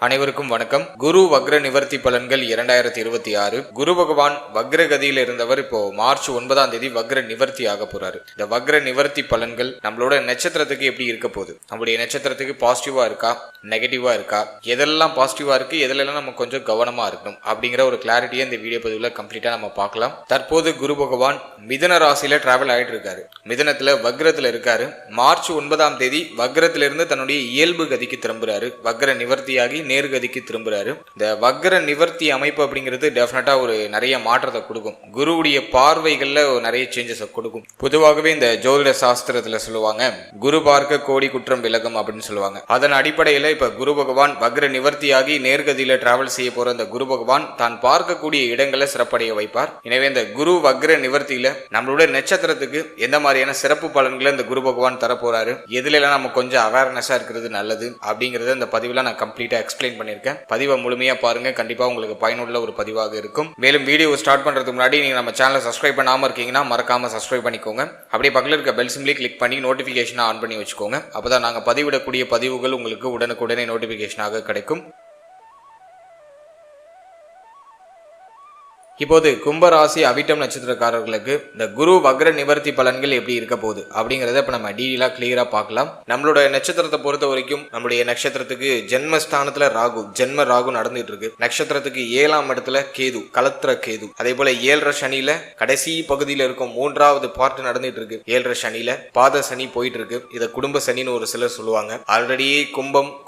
அனைவருக்கும் வணக்கம். குரு வக்ர நிவர்த்தி பலன்கள் 2026. குரு பகவான் வக்ர கதியில் இருந்தவர் இப்போ மார்ச் 9ஆம் தேதி வக்ர நிவர்த்தி ஆக போறாரு. இந்த வக்ர நிவர்த்தி பலன்கள் நம்மளோட நட்சத்திரத்துக்கு எப்படி இருக்க போகுது, நம்மளுடைய நட்சத்திரத்துக்கு பாசிட்டிவா இருக்கா நெகட்டிவா இருக்கா, எதெல்லாம் பாசிட்டிவா இருக்கு எதெல்லாம் நம்ம கொஞ்சம் கவனமா இருக்கணும் அப்படிங்கிற ஒரு கிளாரிட்டியை இந்த வீடியோ பதிவுல கம்ப்ளீட்டா நம்ம பார்க்கலாம். தற்போது குரு பகவான் மிதுன ராசியில டிராவல் ஆயிட்டு இருக்காரு. மிதுனத்துல வக்ரத்துல இருக்காரு. மார்ச் 9ஆம் தேதி வக்ரத்திலிருந்து தன்னுடைய இயல்பு கதிக்கு திரும்புறாரு. வக்ர நிவர்த்தியாகி நேர்கதிக்கு திரும்புறாரு. இந்த வக்ர நிவர்த்தி அமைப்பு அப்படிங்கிறது டெஃபினட்டா ஒரு நிறைய மாற்றத்தை கொடுக்கும். குருவுடைய பார்வைகள்ல நிறைய சேஞ்சஸ் கொடுக்கும். பொதுவாகவே இந்த ஜோதிட சாஸ்திரத்துல சொல்லுவாங்க, குரு பார்க்க கோடி குற்றம் விலகும் அப்படின்னு சொல்லுவாங்க. அதன் அடிப்படையில இப்ப குரு பகவான் வக்ர நிவர்த்தியாகி நேர்கதியில டிராவல் செய்ய போற இந்த குரு பகவான் தான் பார்க்கக்கூடிய இடங்களை சிறப்படைய வைப்பார். எனவே இந்த குரு வக்ர நிவர்த்தியில நம்மளுடைய நட்சத்திரத்துக்கு எந்த மாதிரியான சிறப்பு பலன்களை இந்த குரு பகவான் தரப்போறாரு, எதுல எல்லாம் நம்ம கொஞ்சம் அவேர்னஸா இருக்கிறது நல்லது அப்படிங்கறத இந்த பதிவுல நான் கம்ப்ளீட்டா எக்ஸ்பிளைன் பண்ணியிருக்கேன். பதிவை முழுமையா பாருங்க, கண்டிப்பா உங்களுக்கு பயனுள்ள ஒரு பதிவாக இருக்கும். மேலும் வீடியோ ஸ்டார்ட் பண்றதுக்கு முன்னாடி நீங்க நம்ம சேனலை சப்ஸ்கிரைப் பண்ணாம இருக்கீங்கன்னா மறக்காம சப்ஸ்கிரைப் பண்ணிக்கோங்க. அப்படியே பக்கத்தில் இருக்க பெல் சிம்பிளை கிளிக் பண்ணி நோட்டிபிகேஷன் ஆன் பண்ணி வச்சுக்கோங்க. அப்பதான் நாங்க பதிவிடக்கூடிய பதிவுகள் உங்களுக்கு உடனுக்குடனே நோட்டிபிகேஷனாக கிடைக்கும். இப்போது கும்பராசி அவிட்டம் நட்சத்திரக்காரர்களுக்கு இந்த குரு வக்ர நிவர்த்தி பலன்கள் எப்படி இருக்க போகுது அப்படிங்கறத இப்ப நம்ம டீலா கிளியரா பார்க்கலாம். நம்மளோட நட்சத்திரத்தை பொறுத்த வரைக்கும் நம்மளுடைய நட்சத்திரத்துக்கு ஜென்மஸ்தானத்துல ராகு, ஜென்ம ராகு நடந்துட்டு இருக்கு. நட்சத்திரத்துக்கு 7ஆம் இடத்துல கேது, கலத்திர கேது. அதே போல 7.5 சனியில கடைசி பகுதியில இருக்கும் 3வது பார்ட் நடந்துட்டு இருக்கு. 7.5 சனியில பாத சனி போயிட்டு இருக்கு. இதை குடும்ப சனின்னு ஒரு சிலர் சொல்லுவாங்க. ஆல்ரெடி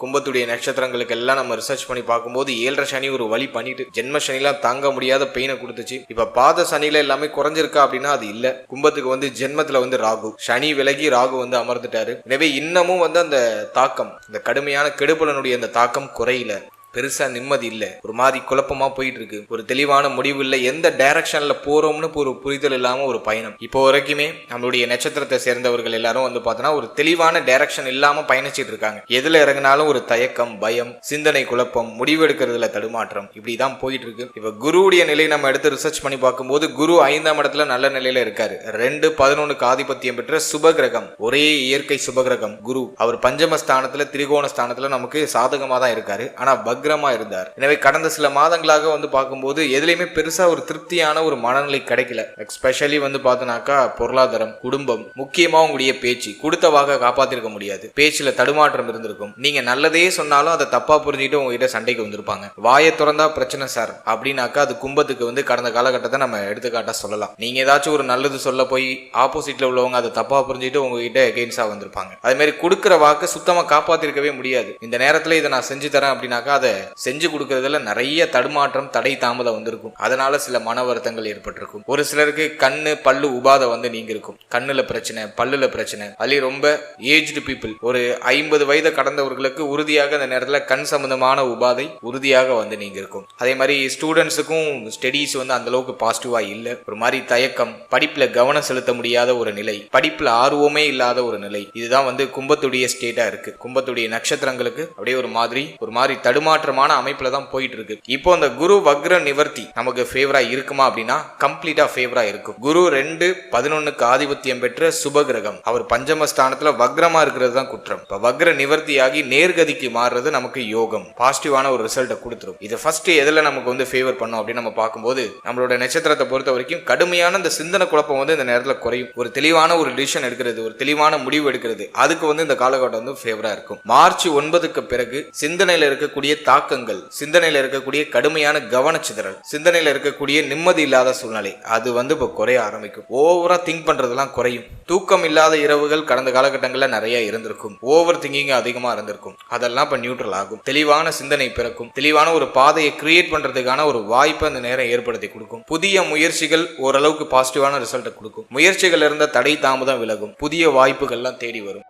கும்பத்துடைய நட்சத்திரங்களுக்கு எல்லாம் நம்ம ரிசர்ச் பண்ணி பார்க்கும்போது 7.5 சனி ஒரு வழி பண்ணிட்டு ஜென்ம சனிலாம் தாங்க முடியாத பெயினை கொடுத்துச்சு. இப்ப பாத சனியில எல்லாமே குறைஞ்சிருக்கா அப்படின்னா அது இல்ல. கும்பத்துக்கு ஜென்மத்துல ராகு, சனி விலகி ராகு அமர்ந்துட்டாரு. எனவே இன்னமும் அந்த தாக்கம், இந்த கடுமையான கெடுபலனுடைய அந்த தாக்கம் குறையில, பெருசா நிம்மதி இல்ல, ஒரு மாதிரி குழப்பமா போயிட்டு இருக்கு, ஒரு தெளிவான முடிவு இல்ல, எந்த டைரக்ஷன்ல போறோம்னு ஒரு புரிதல் இல்லாம ஒரு பயணம். இப்போ வரைக்குமே நம்மளுடைய நட்சத்திரத்தை சேர்ந்தவர்கள் எல்லாரும் பார்த்தோன்னா ஒரு தெளிவான டைரக்ஷன் இல்லாம பயணிச்சிட்டு இருக்காங்க. எதுல இறங்கினாலும் ஒரு தயக்கம், பயம், சிந்தனை குழப்பம், முடிவெடுக்கிறதுல தடுமாற்றம், இப்படிதான் போயிட்டு இருக்கு. இப்ப குருவுடைய நிலை நம்ம எடுத்து ரிசர்ச் பண்ணி பார்க்கும்போது குரு 5ஆம் இடத்துல நல்ல நிலையில இருக்காரு. 2-11 ஆதிபத்தியம் பெற்ற சுபகிரகம், ஒரே இயற்கை சுபகிரகம் குரு. அவர் பஞ்சமஸ்தானத்துல திரிகோண ஸ்தானத்துல நமக்கு சாதகமா தான் இருக்காரு. ஆனா வக்ரமா இருந்தார். எனவே கடந்த சில மாதங்களாக பார்க்கும்போது எதுலையுமே பெருசா ஒரு திருப்தியான ஒரு மனநிலை கிடைக்கல. எஸ்பெஷலி பார்த்தோம்னாக்கா பொருளாதாரம், குடும்பம், முக்கியமா உங்களுடைய பேச்சு, கொடுத்த வாக்க காப்பாத்திருக்க முடியாது. பேச்சுல தடுமாற்றம் இருந்திருக்கும். நீங்க நல்லதே சொன்னாலும் அதை தப்பா புரிஞ்சுட்டு உங்ககிட்ட சண்டைக்கு வந்திருப்பாங்க. வாயை திறந்தா பிரச்சனை சார் அப்படின்னாக்கா அது கும்பத்துக்கு கடந்த காலகட்டத்தை நம்ம எடுத்துக்காட்டா சொல்லலாம். நீங்க ஏதாச்சும் ஒரு நல்லது சொல்ல போய் ஆப்போசிட்ல உள்ளவங்க அதை தப்பா புரிஞ்சுட்டு உங்ககிட்ட எகெயின்ஸ்டா வந்திருப்பாங்க. அதே மாதிரி கொடுக்கிற வாக்கு சுத்தமா காப்பாத்திருக்கவே முடியாது. இந்த நேரத்துல இதை நான் செஞ்சு தரேன் அப்படின்னாக்கா அதை செஞ்சு கொடுக்கறதுல நிறைய தடுமாற்றம், தடை, தாமதம் வந்திருக்கும். அதனால சில மன வருத்தங்கள் ஏற்பட்டிருக்கும். ஒரு சிலருக்கு கண்ணு பல்லு உபாதை நீங்க இருக்கும். கண்ணுல பிரச்சனை, பல்லுல பிரச்சனை. அதுலயும் ரொம்ப ஏஜ்டு பீப்புள், ஒரு 50 வயதை கடந்தவர்களுக்கு உறுதியாக அந்த நேரத்துல கண் சம்பந்தமான உபாதை உறுதியாக நீங்க இருக்கும். அதே மாதிரி ஸ்டூடெண்ட்ஸுக்கும் ஸ்டடீஸ் அந்த அளவுக்கு பாசிட்டிவா இல்ல. ஒரு மாதிரி தயக்கம், படிப்புல கவனம் செலுத்த முடியாத ஒரு நிலை, படிப்புல ஆர்வமே இல்லாத ஒரு நிலை. இதுதான் கும்பத்துடைய ஸ்டேட்டா இருக்கு. கும்பத்துடைய நட்சத்திரங்களுக்கு அப்படியே ஒரு மாதிரி தடுமாற்றமான அமைப்புல தான் போயிட்டு இருக்கு. இப்போ அந்த குரு வக்ர நிவர்த்தி நமக்கு ஃபேவரா இருக்குமா அப்படின்னா கம்ப்ளீட்டா ஃபேவரா இருக்கும். குரு 2-11 ஆதிபத்தியம் பெற்ற சுபகிரகம், அவர் பஞ்சமஸ்தானத்துல வக்ரமா இருக்கிறது தான் குற்றம். இப்ப வக்ர நிவர்த்தியாகி நேர்கதிக்கு மாறுறது நமக்கு யோகம், பாசிட்டிவான ஒரு ரிசல்ட்டை கொடுத்துரும். இது ஃபர்ஸ்ட் எதுல நமக்கு ஃபேவர் பண்ணும் அப்படின்னு நம்ம பார்க்கும்போது நம்மளோட நட்சத்திரத்தை பொறுத்த வரைக்கும் கடுமையான இந்த சிந்தனை குழப்பம் இந்த நேரத்துல குறையும். ஒரு தெளிவான ஒரு டிசிஷன் எடுக்கிறது, ஒரு தெளிவான முடிவு எடுக்கிறது, அதுக்கு இந்த காலகட்டம் ஃபேவரா இருக்கும். மார்ச் 9க்கு பிறகு சிந்தனையில இருக்கக்கூடிய தாக்கங்கள், சிந்தனையில இருக்கக்கூடிய கடுமையான கவனச்சிதறல், சிந்தனையில இருக்கக்கூடிய நிம்மதி இல்லாத சூழ்நிலை அது இப்ப குறைய ஆரம்பிக்கும். ஓவரா திங்க் பண்றதெல்லாம் குறையும். தூக்கம் இல்லாத இரவுகள் கடந்த காலகட்டங்கள்ல நிறைய இருந்திருக்கும். ஓவர் திங்கிங் அதிகமா இருந்திருக்கும். அதெல்லாம் இப்ப நியூட்ரல் ஆகும். தெளிவான சிந்தனை பிறக்கும். தெளிவான ஒரு பாதையை கிரியேட் பண்றதுக்கான ஒரு வாய்ப்பை அந்த நேரம் ஏற்படுத்தி கொடுக்கும். புதிய முயற்சிகள் ஓரளவுக்கு பாசிட்டிவான ரிசல்ட்டை கொடுக்கும். முயற்சிகள் இருந்த தடை தாமதம் விலகும். புதிய வாய்ப்புகள்லாம் தேடி வரும்.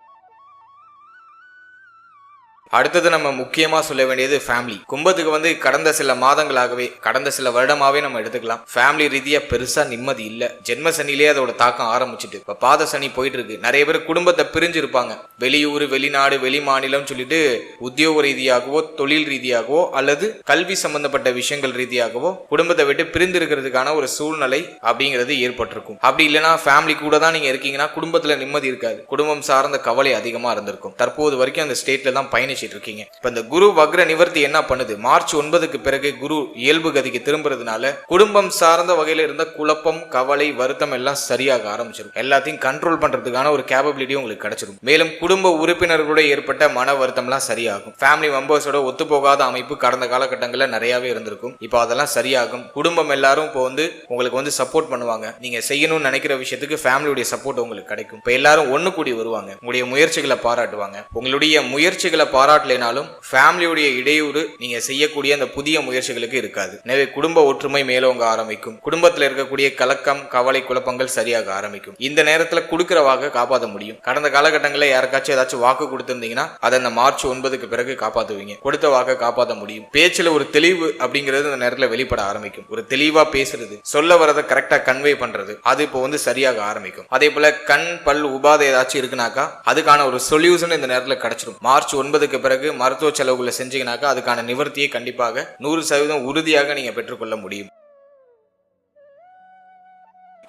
அடுத்தது நம்ம முக்கியமா சொல்ல வேண்டியது ஃபேமிலி. கும்பத்துக்கு கடந்த சில மாதங்களாகவே, கடந்த சில வருடமாவே நம்ம எடுத்துக்கலாம், ஃபேமிலி ரீதியா பெருசா நிம்மதி இல்ல. ஜென்ம சனிலேயே அதோட தாக்கம் ஆரம்பிச்சுட்டு இப்ப பாத சனி போயிட்டு இருக்கு. நிறைய பேர் குடும்பத்தை பிரிஞ்சு இருப்பாங்க. வெளியூர், வெளிநாடு, வெளி மாநிலம் சொல்லிட்டு உத்தியோக ரீதியாகவோ, தொழில் ரீதியாகவோ, அல்லது கல்வி சம்பந்தப்பட்ட விஷயங்கள் ரீதியாகவோ குடும்பத்தை விட்டு பிரிந்து இருக்கிறதுக்கான ஒரு சூழ்நிலை அப்படிங்கிறது ஏற்பட்டிருக்கும். அப்படி இல்லைன்னா ஃபேமிலி கூட தான் நீங்க இருக்கீங்கன்னா குடும்பத்துல நிம்மதி இருக்காது. குடும்பம் சார்ந்த கவலை அதிகமா இருந்திருக்கும். தற்போது வரைக்கும் அந்த ஸ்டேட்ல தான் பயணிச்சு பேசிட்டு இருக்கீங்க. இப்ப இந்த குரு வக்ர நிவர்த்தி என்ன பண்ணுது, மார்ச் 9க்கு பிறகு குரு இயல்பு கதிக்கு திரும்புறதுனால குடும்பம் சார்ந்த வகையில இருந்த குழப்பம், கவலை, வருத்தம் எல்லாம் சரியாக ஆரம்பிச்சிடும். எல்லாத்தையும் கண்ட்ரோல் பண்றதுக்கான ஒரு கேபபிலிட்டி உங்களுக்கு கிடைச்சிடும். மேலும் குடும்ப உறுப்பினர்களோட ஏற்பட்ட மன வருத்தம் எல்லாம் சரியாகும். ஃபேமிலி மெம்பர்ஸோட ஒத்து போகாத அமைப்பு கடந்த காலகட்டங்களில் நிறையவே இருந்திருக்கும். இப்போ அதெல்லாம் சரியாகும். குடும்பம் எல்லாரும் இப்போ உங்களுக்கு சப்போர்ட் பண்ணுவாங்க. நீங்க செய்யணும்னு நினைக்கிற விஷயத்துக்கு ஃபேமிலியுடைய சப்போர்ட் உங்களுக்கு கிடைக்கும். இப்போ எல்லாரும் ஒண்ணு கூடி வருவாங்க, உங்களுடைய முயற்சிகளை பாராட்டுவாங்க. உங்களுடைய முயற்சிகளை பாராட்டலைனாலும் ஃபேமிலியுடைய இடையூறு நீங்க செய்யக்கூடிய அந்த புதிய முயற்சிகளுக்கு இருக்காது. எனவே குடும்ப ஒற்றுமை மேலோங்க ஆரம்பிக்கும். குடும்பத்தில் இருக்கக்கூடிய கலக்கம், கவலை, குழப்பங்கள் சரியாக ஆரம்பிக்கும். இந்த நேரத்தில் கொடுக்கிற வாக்க காப்பாற்ற முடியும். கடந்த காலகட்டங்களில் யாருக்காச்சும் ஏதாச்சும் வாக்கு கொடுத்திருந்தீங்கன்னா அதை இந்த மார்ச் 9க்கு பிறகு காப்பாற்றுவீங்க. கொடுத்த வாக்க காப்பாற்ற முடியும். பேச்சுல ஒரு தெளிவு அப்படிங்கிறது இந்த நேரத்தில் வெளிப்பட ஆரம்பிக்கும். ஒரு தெளிவா பேசுறது, சொல்ல வரதை கரெக்டா கன்வே பண்றது, அது இப்போ சரியாக ஆரம்பிக்கும். அதே போல கண் பல் உபாதை ஏதாச்சும் இருக்குனாக்கா அதுக்கான ஒரு சொல்யூஷன் இந்த நேரத்தில் கிடைச்சிடும். மார்ச் 9க்கு பிறகு மருத்துவ செலவுகளை செஞ்சீங்கன்னாக்கா அதுக்கான நிவர்த்தியை கண்டிப்பாக 100% உறுதியாக நீங்க பெற்றுக்கொள்ள முடியும்.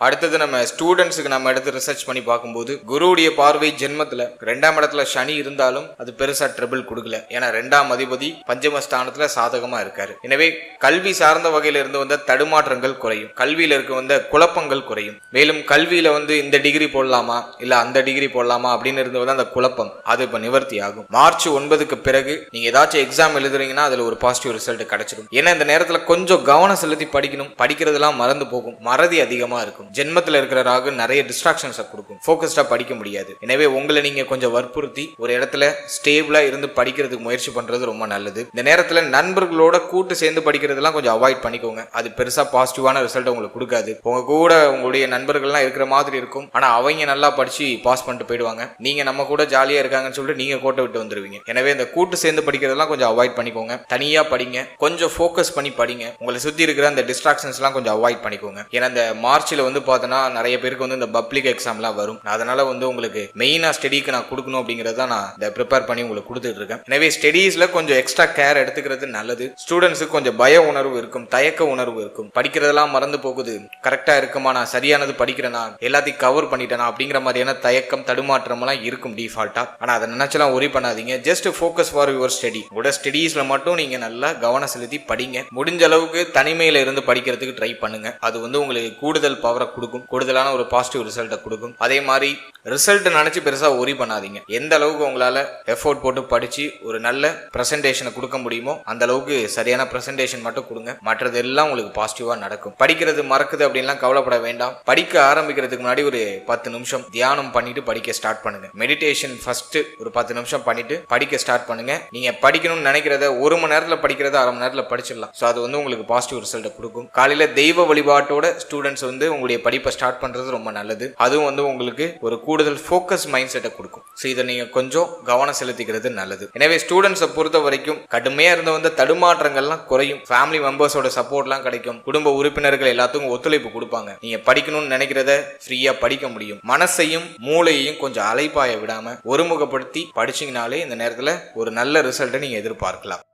அடுத்தது நம்ம ஸ்டூடெண்ட்ஸுக்கு நம்ம எடுத்து ரிசர்ச் பண்ணி பார்க்கும்போது குருவுடைய பார்வை ஜென்மத்துல 2ஆம் இடத்துல சனி இருந்தாலும் அது பெருசா ட்ரபிள் கொடுக்கல. ஏன்னா 2ஆம் அதிபதி பஞ்சமஸ்தானத்துல சாதகமா இருக்காரு. எனவே கல்வி சார்ந்த வகையில இருந்து வந்த தடுமாற்றங்கள் குறையும். கல்வியில இருக்க வந்த குழப்பங்கள் குறையும். மேலும் கல்வியில இந்த டிகிரி போடலாமா இல்ல அந்த டிகிரி போடலாமா அப்படின்னு இருந்து வந்த அந்த குழப்பம் அது இப்ப நிவர்த்தி ஆகும். மார்ச் 9க்கு பிறகு நீங்க ஏதாச்சும் எக்ஸாம் எழுதுறீங்கன்னா அதுல ஒரு பாசிட்டிவ் ரிசல்ட் கிடைச்சிடும். ஏன்னா இந்த நேரத்துல கொஞ்சம் கவனம் செலுத்தி படிக்கணும். படிக்கிறதெல்லாம் மறந்து போகும். மறதி அதிகமா இருக்கும். ஜென்மத்தில் இருக்கிற ராகு நிறைய டிஸ்ட்ராக்ஷன்ஸை கொடுக்கும். ஃபோக்கஸ்டா படிக்க முடியாது. எனவே உங்களை நீங்க கொஞ்சம் வற்புறுத்தி ஒரு இடத்துல ஸ்டேபிளா இருந்து படிக்கிறதுக்கு முயற்சி பண்றது ரொம்ப நல்லது. இந்த நேரத்துல நண்பர்களோட கூட்டு சேர்ந்து படிக்கிறதெல்லாம் கொஞ்சம் அவாய்ட் பண்ணிக்கோங்க. அது பெருசா பாசிட்டிவான ரிசல்ட் உங்களுக்கு கொடுக்காது. உங்க கூட உங்களுடைய நண்பர்கள்லாம் இருக்கிற மாதிரி இருக்கும். ஆனா அவங்க நல்லா படிச்சு பாஸ் பண்ணிட்டு போயிடுவாங்க. நீங்க நம்ம கூட ஜாலியா இருக்காங்கன்னு சொல்லிட்டு நீங்க கோட்டை விட்டு வந்துருவீங்க. எனவே இந்த கூட்டு சேர்ந்து படிக்கிறதெல்லாம் கொஞ்சம் அவாய்ட் பண்ணிக்கோங்க. தனியா படிங்க. கொஞ்சம் ஃபோக்கஸ் பண்ணி படிங்க. உங்களை சுத்தி இருக்கிற அந்த டிஸ்ட்ராக்ஷன்ஸ் எல்லாம் கொஞ்சம் அவாய்ட் பண்ணிக்கோங்க. ஏன்னா இந்த மார்ச்ல பார்த்தோன்னா நிறைய பேருக்கு இந்த பப்ளிக் எக்ஸாம்லாம் வரும். அதனால உங்களுக்கு மெயினா ஸ்டடிக்கு நான் கொடுக்கணும் அப்படிங்கறத நான் இதை ப்ரிப்பேர் பண்ணி உங்களுக்கு கொடுத்துட்டு இருக்கேன். எனவே ஸ்டடீஸ்ல கொஞ்சம் எக்ஸ்ட்ரா கேர் எடுத்துக்கிறது நல்லது. ஸ்டூடெண்ட்ஸுக்கு கொஞ்சம் பய உணர்வு இருக்கும், தயக்க உணர்வு இருக்கும். படிக்கிறதெல்லாம் மறந்து போகுது, கரெக்டா இருக்குமா, நான் சரியானது படிக்கிறேனா, எல்லாத்தையும் கவர் பண்ணிட்டேனா அப்படிங்கிற மாதிரியான தயக்கம், தடுமாற்றம் எல்லாம் இருக்கும் டிஃபால்ட்டா. ஆனா அதை நினைச்சலாம் ஒரி பண்ணாதீங்க. Just focus for your study. உங்களோட ஸ்டடீஸ்ல மட்டும் நீங்க நல்லா கவனம் செலுத்தி படிங்க. முடிஞ்ச அளவுக்கு தனிமையில இருந்து படிக்கிறதுக்கு ட்ரை பண்ணுங்க. அது உங்களுக்கு கூடுதல் பவரை கொடுக்கும், கூடுதலான ஒரு பாசிட்டிவ் ரிசல்ட்டை கொடுக்கும். அதே மாதிரி ரிசல்ட் நினைச்சு பெருசா ஒரி பண்ணாதீங்க. எந்த அளவுக்கு உங்களால எஃபோர்ட் போட்டு படிச்சு ஒரு நல்ல பிரசன்டேஷனை கொடுக்க முடியுமோ அந்த அளவுக்கு சரியான பிரசன்டேஷன் மட்டும் கொடுங்க. மற்றது எல்லாம் உங்களுக்கு பாசிட்டிவா நடக்கும். படிக்கிறது மறக்குது அப்படின்லாம் கவலைப்பட வேண்டாம். படிக்க ஆரம்பிக்கிறதுக்கு முன்னாடி ஒரு 10 நிமிஷம் தியானம் பண்ணிட்டு படிக்க ஸ்டார்ட் பண்ணுங்க. மெடிடேஷன் ஃபர்ஸ்ட் ஒரு 10 நிமிஷம் பண்ணிட்டு படிக்க ஸ்டார்ட் பண்ணுங்க. நீங்க படிக்கணும்னு நினைக்கிறத 1 மணி நேரத்துல படிக்கிறத 1/2 மணி நேரத்துல படிச்சிடலாம். ஸோ அது உங்களுக்கு பாசிட்டிவ் ரிசல்ட்டை கொடுக்கும். காலையில தெய்வ வழிபாட்டோட ஸ்டூடெண்ட்ஸ் உங்களுடைய படிப்பை ஸ்டார்ட் பண்றது ரொம்ப நல்லது. அதுவும் உங்களுக்கு ஒரு கூடுதல் ஃபோக்கஸ் மைண்ட் செட்டை கொடுக்கும். ஸோ இதை நீங்க கொஞ்சம் கவனம் செலுத்திக்கிறது நல்லது. எனவே ஸ்டூடெண்ட்ஸை பொறுத்த வரைக்கும் கடுமையா இருந்த தடுமாற்றங்கள்லாம் குறையும். ஃபேமிலி மெம்பர்ஸோட சப்போர்ட்லாம் கிடைக்கும். குடும்ப உறுப்பினர்கள் எல்லாத்துக்கும் ஒத்துழைப்பு கொடுப்பாங்க. நீங்க படிக்கணும்னு நினைக்கிறத ஃப்ரீயா படிக்க முடியும். மனசையும் மூளையையும் கொஞ்சம் அலைப்பாய விடாம ஒருமுகப்படுத்தி படிச்சீங்கனாலே இந்த நேரத்துல ஒரு நல்ல ரிசல்ட்டை நீங்க எதிர்பார்க்கலாம்.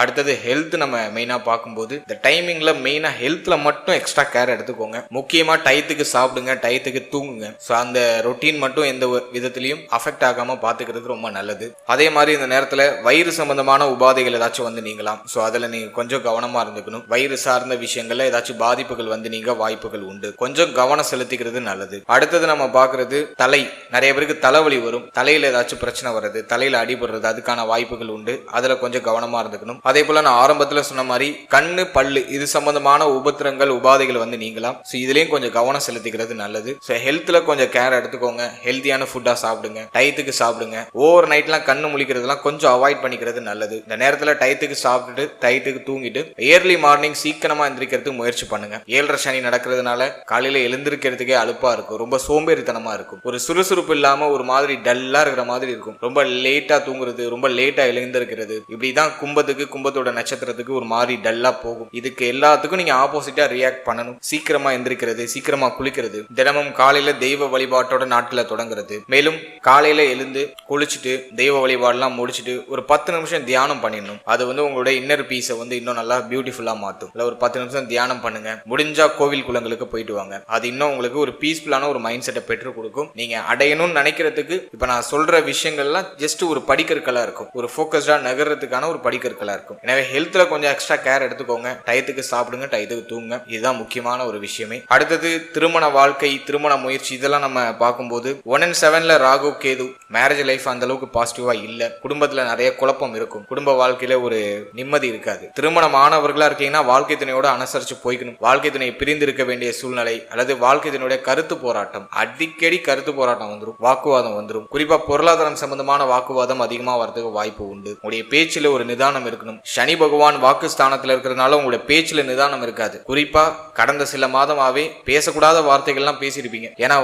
அடுத்தது ஹெல்த். நம்ம மெயினா பார்க்கும்போது இந்த டைமிங்ல மெயினா ஹெல்த்ல மட்டும் எக்ஸ்ட்ரா கேர் எடுத்துக்கோங்க. முக்கியமா டயத்துக்கு சாப்பிடுங்க, டயத்துக்கு தூங்குங்க. ஸோ அந்த ரொட்டீன் மட்டும் எந்த விதத்திலையும் அஃபெக்ட் ஆகாம பாத்துக்கிறது ரொம்ப நல்லது. அதே மாதிரி இந்த நேரத்துல வயிறு சம்பந்தமான உபாதைகள் ஏதாச்சும் நீங்கலாம். ஸோ அதுல நீங்க கொஞ்சம் கவனமா இருந்துக்கணும். வயிறு சார்ந்த விஷயங்கள்ல ஏதாச்சும் பாதிப்புகள் நீங்க வாய்ப்புகள் உண்டு. கொஞ்சம் கவனம் செலுத்திக்கிறது நல்லது. அடுத்தது நம்ம பாக்குறது தலை. நிறைய பேருக்கு தலைவலி வரும். தலையில ஏதாச்சும் பிரச்சனை வருது, தலையில அடிபடுறது, அதுக்கான வாய்ப்புகள் உண்டு. அதுல கொஞ்சம் கவனமா இருந்துக்கணும். அதே போல நான் ஆரம்பத்துல சொன்ன மாதிரி கண்ணு, பல்லு இது சம்பந்தமான உபத்திரங்கள், உபாதைகள் நீங்கலாம். ஸோ இதுலயும் கொஞ்சம் கவனம் செலுத்திக்கிறது நல்லது. ஸோ ஹெல்த்ல கொஞ்சம் கேர் எடுத்துக்கோங்க. ஹெல்த்தியான ஃபுட்டா சாப்பிடுங்க, டயத்துக்கு சாப்பிடுங்க. ஓவர் நைட்லாம் கண்ணு முழிக்கிறதுலாம் கொஞ்சம் அவாய்ட் பண்ணிக்கிறது நல்லது. இந்த நேரத்துல டயத்துக்கு சாப்பிட்டுட்டு டயத்துக்கு தூங்கிட்டு ஏர்லி மார்னிங் சீக்கிரமா எந்திரிக்கிறதுக்கு முயற்சி பண்ணுங்க. 7:30 சனி நடக்கிறதுனால காலையில எழுந்திருக்கிறதுக்கே அலுப்பா இருக்கும். ரொம்ப சோம்பேறித்தனமா இருக்கும். ஒரு சுறுசுறுப்பு இல்லாம ஒரு மாதிரி டல்லா இருக்கிற மாதிரி இருக்கும். ரொம்ப லேட்டா தூங்குறது, ரொம்ப லேட்டா எழுந்திருக்கிறது, இப்படிதான் கும்பத்துக்கு கும்பத்தோட நட்சத்திரத்துக்கு ஒரு மாதிரி டல்லா போகும். இதுக்கு எல்லாத்துக்கும் நீங்க ஆப்போசிட்டா ரியாக்ட் பண்ணணும். சீக்கிரமா எந்திரிக்கிறது, சீக்கிரமா குளிக்கிறது, தினமும் காலையில தெய்வ வழிபாட்டோட நாட்களை தொடங்குறது, மேலும் காலையில எழுந்து குளிச்சுட்டு தெய்வ வழிபாடுலாம் முடிச்சுட்டு ஒரு 10 நிமிஷம் தியானம் பண்ணிடணும். அது உங்களோட இன்னர் பீஸை இன்னும் நல்லா பியூட்டிஃபுல்லா மாற்றும். இல்ல ஒரு 10 நிமிஷம் தியானம் பண்ணுங்க. முடிஞ்சா கோவில் குளங்களுக்கு போயிட்டு வாங்க. அது இன்னும் உங்களுக்கு ஒரு பீஸ்ஃபுல்லான ஒரு மைண்ட் செட்டை பெற்று கொடுக்கும். நீங்க அடையணும்னு நினைக்கிறதுக்கு இப்ப நான் சொல்ற விஷயங்கள்லாம் ஜஸ்ட் ஒரு படிக்கற்களா இருக்கும். ஒரு ஃபோக்கஸ்டா நகர்றதுக்கான ஒரு படிக்கற்களா இருக்கும். எனவே ஹெல்த்ல கொஞ்சம் எக்ஸ்ட்ரா கேர் எடுத்துக்கோங்க. டயத்துக்கு சாப்பிடுங்க, டயத்துக்கு தூங்குங்க. இதுதான் முக்கியமான ஒரு விஷயமே. அடுத்தது திருமண வாழ்க்கை, திருமண முயற்சி, இதெல்லாம் நம்ம பார்க்கும்போது 1 and 7ல ராகு கேது, மேரேஜ் லைஃப் அந்த அளவுக்கு பாசிட்டிவா இல்ல. குடும்பத்துல நிறைய குழப்பம் இருக்கும். குடும்ப வாழ்க்கையில ஒரு நிம்மதி இருக்காது. திருமணம் ஆனவர்களா இருக்கீங்கன்னா வாழ்க்கை துணையோட அனுசரிச்சு போய்க்கணும். வாழ்க்கை துணை பிரிந்து இருக்க வேண்டிய சூழ்நிலை அல்லது வாழ்க்கை துணையோட கருத்து போராட்டம், அடிக்கடி கருத்து போராட்டம் வந்துடும், வாக்குவாதம் வந்துடும். குறிப்பா பொருளாதாரம் சம்பந்தமான வாக்குவாதம் அதிகமா வரதுக்கு வாய்ப்பு உண்டு. உங்களுடைய பேச்சுல ஒரு நிதானம் இருக்கணும். சனி பகவான் வாக்கு ஸ்தானத்துல இருக்கிறதுனால உங்களுடைய பேச்சுல நிதானம் இருக்காது. குறிப்பா கடந்த சில மாதமாவே பேசக்கூடாத வார்த்தைகள்லாம் பேசியிருப்பீங்க. ஏன்னா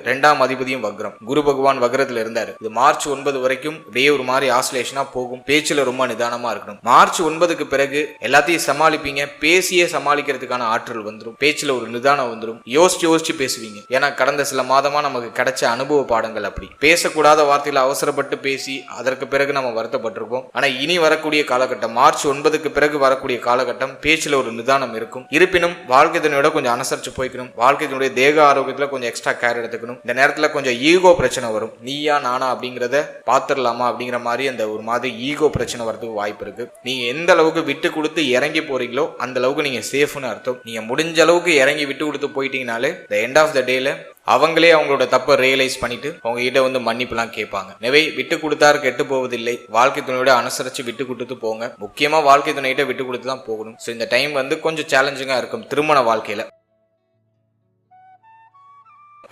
2ஆம் அதிபதியும் வக்ரம், குரு பகவான் வக்ரத்துல இருந்தாரு. இது மார்ச் 9 வரைக்கும் அப்படியே ஒரு மாதிரி ஆசிலேஷனா போகும். பேச்சுல ரொம்ப நிதானமா இருக்கணும். மார்ச் 9க்கு பிறகு எல்லாத்தையும் சமாளிப்பீங்க. பேசியே சமாளிக்கிறதுக்கான ஆற்றல் வந்துடும். பேச்சுல ஒரு நிதானம் வந்துடும். யோசிச்சு பேசுவீங்க. ஏன்னா கடந்த சில மாதமா நமக்கு கிடைச்ச அனுபவ பாடங்கள் அப்படி. பேசக்கூடாத வார்த்தைகளை அவசரப்பட்டு பேசி அதற்கு பிறகு நம்ம வருத்தப்பட்டிருக்கோம். ஆனா இனி வரக்கூடிய காலகட்டம், மார்ச் 9க்கு பிறகு வரக்கூடிய காலகட்டம், பேச்சுல ஒரு நிதானம் இருக்கும். இருப்பினும் வாழ்க்கை துணையோட கொஞ்சம் அனுசரிச்சு போய்க்கணும். வாழ்க்கை துணையுடைய தேக ஆரோக்கியத்துல கொஞ்சம் எக்ஸ்ட்ரா கேர் எடுத்துக்கணும். இந்த நேரத்துல கொஞ்சம் ஈகோ பிரச்சனை வரும். நீயா நானா அப்படிங்கறத பாத்துடலாமா அப்படிங்கிற மாதிரி அந்த ஒரு மாதிரி ஈகோ பிரச்சனை வரதுக்கு வாய்ப்பு இருக்கு. நீங்க எந்த அளவுக்கு விட்டு கொடுத்து இறங்கி போறீங்களோ அந்த அளவுக்கு நீங்க சேஃப்னு அர்த்தம். நீங்க முடிஞ்ச அளவுக்கு இறங்கி விட்டு கொடுத்து போயிட்டீங்கனாலே the end of the dayல அவங்களே அவங்களோட தப்பை ரியலைஸ் பண்ணிட்டு அவங்க கிட்ட மன்னிப்புலாம் கேட்பாங்க. எனவே விட்டு கொடுத்தாரு கெட்டு போவதில்லை. வாழ்க்கை துணையோட அனுசரிச்சு விட்டு கொடுத்து போங்க. முக்கியமா வாழ்க்கை துணையிட்ட விட்டு கொடுத்து தான் போகணும். ஸோ இந்த டைம் கொஞ்சம் சேலஞ்சிங்கா இருக்கும் திருமண வாழ்க்கையில.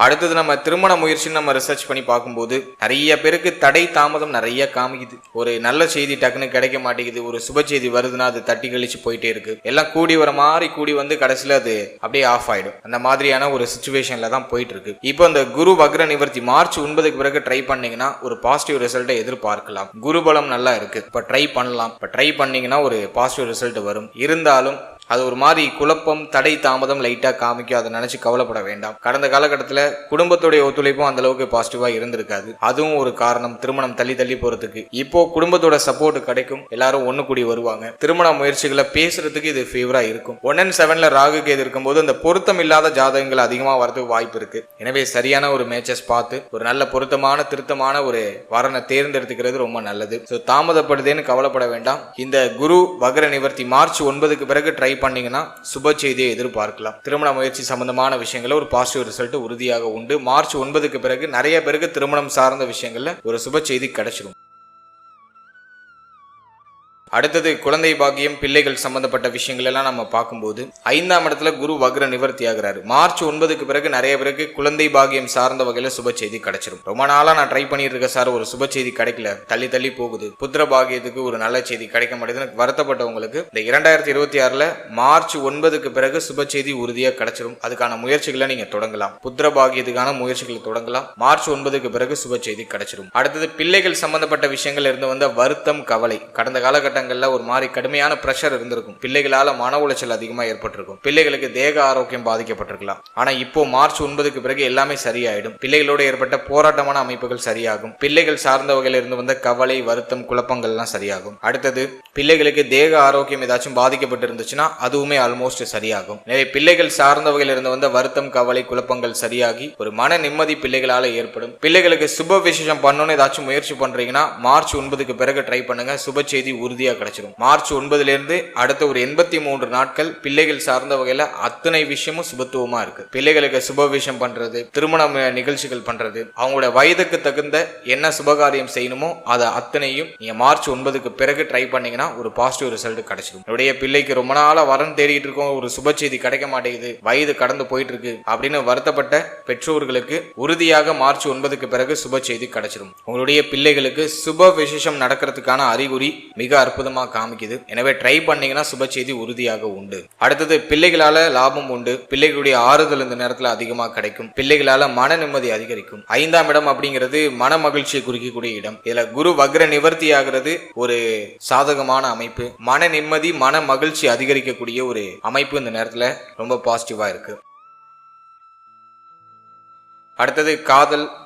அடுத்தது நம்ம திருமண முயற்சின்னு நம்ம ரிசர்ச் பண்ணி பார்க்கும்போது நிறைய பேருக்கு தடை தாமதம் நிறைய காமிக்குது. ஒரு நல்ல செய்தி டக்குன்னு கிடைக்க மாட்டேங்குது. ஒரு சுப செய்தி வருதுன்னா அது தட்டி கழிச்சு போயிட்டே இருக்கு. எல்லாம் கூடி வர மாதிரி கூடி கடைசியில் அது அப்படியே ஆஃப் ஆயிடும். அந்த மாதிரியான ஒரு சிச்சுவேஷன்ல தான் போயிட்டு இருக்கு. இப்போ இந்த குரு வக்ர நிவர்த்தி மார்ச் 9க்கு பிறகு ட்ரை பண்ணீங்கன்னா ஒரு பாசிட்டிவ் ரிசல்ட்டை எதிர்பார்க்கலாம். குரு பலம் நல்லா இருக்கு. இப்போ ட்ரை பண்ணலாம். இப்போ ட்ரை பண்ணீங்கன்னா ஒரு பாசிட்டிவ் ரிசல்ட் வரும். இருந்தாலும் அது ஒரு மாதிரி குழப்பம், தடை தாமதம் லைட்டா காமிக்கும். அதை நினைச்சு கவலைப்பட வேண்டாம். கடந்த காலகட்டத்தில் குடும்பத்துடைய ஒத்துழைப்பும் அந்த அளவுக்கு பாசிட்டிவா இருந்திருக்காது. அதுவும் ஒரு காரணம் திருமணம் தள்ளி போறதுக்கு. இப்போ குடும்பத்தோட சப்போர்ட் கிடைக்கும். எல்லாரும் ஒண்ணு கூடி வருவாங்க. திருமண முயற்சிகளை பேசுறதுக்கு இது ஃபேவரா இருக்கும். 1 and 7ல ராகு கேது இருக்கும்போது அந்த பொருத்தம் இல்லாத ஜாதகங்கள் அதிகமா வரதுக்கு வாய்ப்பு இருக்கு. எனவே சரியான ஒரு மேட்சஸ் பார்த்து ஒரு நல்ல பொருத்தமான திருத்தமான ஒரு வரனை தேர்ந்தெடுத்துக்கிறது ரொம்ப நல்லது. ஸோ தாமதப்படுதேன்னு கவலைப்பட வேண்டாம். இந்த குரு வக்ர நிவர்த்தி மார்ச் 9க்கு பிறகு ட்ரை பண்ணீங்கன்னா சுப செய்தியை எதிர்பார்க்கலாம். திருமண முயற்சி சம்பந்தமான விஷயங்கள்ல ஒரு பாசிட்டிவ் ரிசல்ட் உறுதியாக உண்டு. மார்ச் 9க்கு பிறகு நிறைய பேருக்கு திருமணம் சார்ந்த விஷயங்கள்ல ஒரு சுப செய்தி கிடைச்சிடும். அடுத்தது குழந்தை பாக்கியம், பிள்ளைகள் சம்பந்தப்பட்ட விஷயங்கள் எல்லாம் நம்ம பார்க்கும்போது 5ஆம் இடத்துல குரு வக்ர நிவர்த்தி ஆகிறாரு. மார்ச் 9க்கு பிறகு நிறைய பேருக்கு குழந்தை பாக்கியம் சார்ந்த வகையில சுப செய்தி கிடைச்சிடும். ரொம்ப நாளா நான் ட்ரை பண்ணிட்டு இருக்கேன் சார், ஒரு சுப செய்தி கிடைக்கல, தள்ளி போகுது, புத்திர பாகியத்துக்கு ஒரு நல்ல செய்தி கிடைக்க மாட்டேங்குதுன்னு வருத்தப்பட்டவங்களுக்கு இந்த 2026ல மார்ச் 9க்கு பிறகு சுப செய்தி உறுதியா கிடைச்சிடும். அதுக்கான முயற்சிகளை நீங்க தொடங்கலாம். புத்திர பாகியத்துக்கான முயற்சிகளை தொடங்கலாம். மார்ச் 9க்கு பிறகு சுப செய்தி கிடைச்சிடும். அடுத்தது பிள்ளைகள் சம்பந்தப்பட்ட விஷயங்கள் இருந்து வந்த வருத்தம், கவலை. கடந்த காலகட்டம் ஒரு மாதிரி கடுமையான பிரஷர் இருந்திருக்கும். பிள்ளைகளால மன உளைச்சல் அதிகமா ஏற்பட்டிருக்கும். பிள்ளைகளுக்கு தேக ஆரோக்கியம் பாதிக்கப்பட்டிருக்கலாம். ஆனா இப்போ மார்ச் 9க்கு பிறகு எல்லாமே சரியாயிடும். பிள்ளைகளோடு ஏற்பட்ட போராட்டமான அமைப்புகள் சரியாகும். பிள்ளைகள் சார்ந்த வகையில இருந்து வந்த கவலை, வருத்தம், குழப்பங்கள் எல்லாம் சரியாகும். அடுத்தது பிள்ளைகளுக்கு தேக ஆரோக்கியம் ஏதாச்சும் பாதிக்கப்பட்டு இருந்துச்சுன்னா அதுவுமே ஆல்மோஸ்ட் சரியாகும். நிறைய பிள்ளைகள் சார்ந்த வகையில இருந்து வந்த வருத்தம், கவலை, குழப்பங்கள் சரியாகி ஒரு மன நிம்மதி பிள்ளைகளால ஏற்படும். பிள்ளைகளுக்கு சுப விசேஷம் பண்ணணும்னு ஏதாச்சும் முயற்சி பண்றீங்கன்னா மார்ச் 9க்கு பிறகு ட்ரை பண்ணுங்க. சுப செய்தி உறுதியா கிடைச்சிடும். மார்ச் 9ல இருந்து அடுத்த ஒரு 83 நாட்கள் பிள்ளைகள் சார்ந்த வகையில அத்தனை விஷயமும் சுபத்துவமா இருக்கு. பிள்ளைகளுக்கு சுப விஷயம் பண்றது, திருமண நிகழ்ச்சிகள் பண்றது, அவங்களோட வயதுக்கு தகுந்த என்ன சுபகாரியம் செய்யணுமோ அதை அத்தனையும் நீங்க மார்ச் 9க்கு பிறகு ட்ரை பண்ணீங்கன்னா ஒரு பாசிட்டிவ் ரிசல்ட் கிடைச்சிடும். என்னுடைய பிள்ளைக்கு ரொம்ப நாளா வரன் தேடிட்டு இருக்கோம், ஒரு சுப செய்தி கிடைக்க மாட்டேங்குது, வயது கடந்து போயிட்டு இருக்கு அப்படின்னு வருத்தப்பட்ட பெற்றோர்களுக்கு உறுதியாக மார்ச் 9க்கு பிறகு சுப செய்தி கிடைச்சிடும். உங்களுடைய பிள்ளைகளுக்கு சுப விசேஷம் நடக்கிறதுக்கான அறிகுறி மிக அற்புதம் அற்புதமா காமிக்குது. எனவே ட்ரை பண்ணீங்கன்னா சுப செய்தி உறுதியாக உண்டு. அடுத்தது பிள்ளைகளால லாபம் உண்டு. பிள்ளைகளுடைய ஆறுதல் இந்த நேரத்துல அதிகமா கிடைக்கும். பிள்ளைகளால மன நிம்மதி அதிகரிக்கும். 5ஆம் இடம் அப்படிங்கிறது மன மகிழ்ச்சியை குறிக்கக்கூடிய இடம். இதுல குரு வக்ர நிவர்த்தி ஆகிறது ஒரு சாதகமான அமைப்பு. மன நிம்மதி மன மகிழ்ச்சி அதிகரிக்கக்கூடிய ஒரு அமைப்பு இந்த நேரத்துல ரொம்ப பாசிட்டிவா இருக்கு. அடுத்தது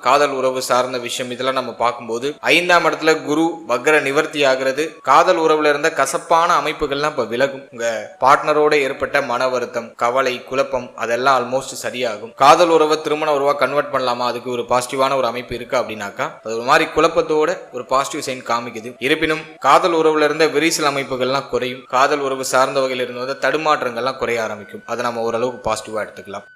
காதல் உறவு சார்ந்த விஷயம். இதெல்லாம் நம்ம பார்க்கும்போது 5ஆம் இடத்துல குரு வக்ர நிவர்த்தி ஆகிறது. காதல் உறவுல இருந்த கசப்பான அமைப்புகள்லாம் இப்ப விலகும். உங்க பார்ட்னரோட ஏற்பட்ட மன வருத்தம், கவலை, குழப்பம் அதெல்லாம் ஆல்மோஸ்ட் சரியாகும். காதல் உறவை திருமண உறவா கன்வெர்ட் பண்ணலாமா, அதுக்கு ஒரு பாசிட்டிவான ஒரு அமைப்பு இருக்கு அப்படின்னாக்கா அது ஒரு மாதிரி குழப்பத்தோட ஒரு பாசிட்டிவ் சைன் காமிக்குது. இருப்பினும் காதல் உறவுல இருந்த விரிசல் அமைப்புகள்லாம் குறையும். காதல் உறவு சார்ந்த வகையில் இருந்த தடுமாற்றங்கள்லாம் குறைய ஆரம்பிக்கும். அதை நம்ம ஓரளவுக்கு பாசிட்டிவா எடுத்துக்கலாம்.